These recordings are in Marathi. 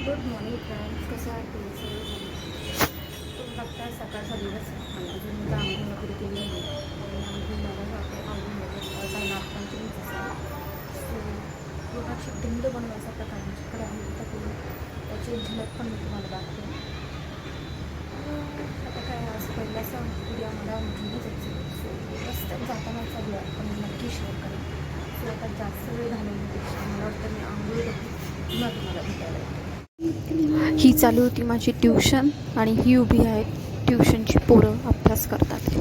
गुड मॉर्निंग फ्रेंड्स, कसे आहात तुम्ही सगळे? तुम्ही बघताय सकाळचा दिवस आणि अजून मी आंघोळ वगैरे केली नाही आणि आंघोळ मला जाते आवडून वगैरे काही नाश्त्यांची मीच असेल. सो पोटाची ढिंड बनवायचा प्रकार आमच्याकडे आहे त्यातून त्याची झलक पण मी तुम्हाला दाखवेन. आता काय आज पहिल्याचा उद्या मला घरी जायचं. सो रस्त्यात जाताना चालू आहे पण नक्की शेअर करेन. सो आता जास्त वेळ घालवण्यापेक्षा मला वाटतं मी आंघोळ करते पुन्हा तुम्हाला भेटायला येते. ही चालू होती माझी ट्यूशन आणि ही उभी आहे ट्यूशनची पोरं अभ्यास करतात.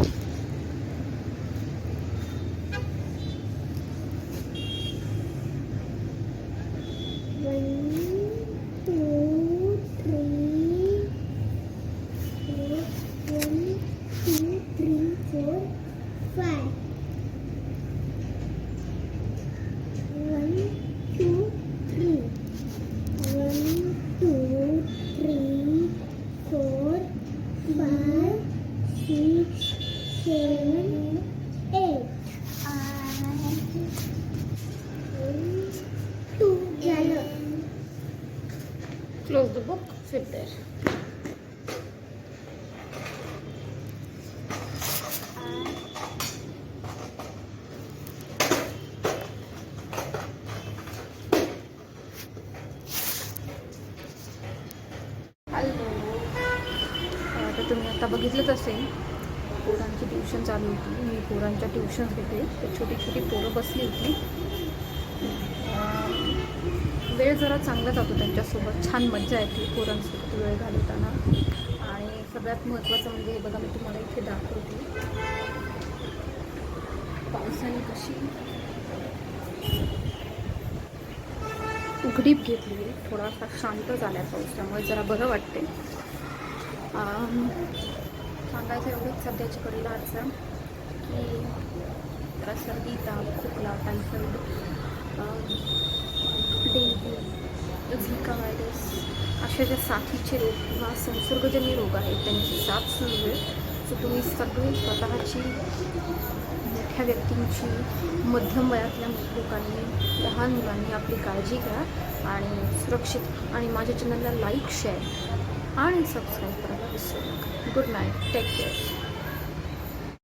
Close the book, sit there. Hello. तर तुम्ही आता बघितलंच असेल पोरांची ट्युशन चालू होती. मी पोरांच्या ट्युशन्स घेते. तर छोटी छोटी पोरं बसली होती. वेळ जरा चांगला जातो त्यांच्यासोबत, छान मजा येते पोरांसोबत वेळ घालवताना. आणि सगळ्यात महत्त्वाचं म्हणजे बघा, मी तुम्हाला इथे दाखवते पावसाने कशी उघडीप घेतली आहे. थोडासा शांत झाला आहे पाऊस, त्यामुळे जरा बरं वाटते. सांगायचं एवढंच सध्याच्या कडेला आजचं की जरा सर्दी, ताप, खोकला, टायफॉईड, डेंग्यू, झिका व्हायरस अशा ज्या साथीचे रोग किंवा संसर्गजन्य रोग आहेत त्यांची साथ सुरू आहे. सो तुम्ही सगळे स्वतःची, मोठ्या व्यक्तींची, मध्यम वयातल्या लोकांनी, लहान मुलांनी आपली काळजी घ्या आणि सुरक्षित. आणि माझ्या चॅनलला लाईक, शेअर आणि सबस्क्राईब करायला विसरू नका. Good night, take care.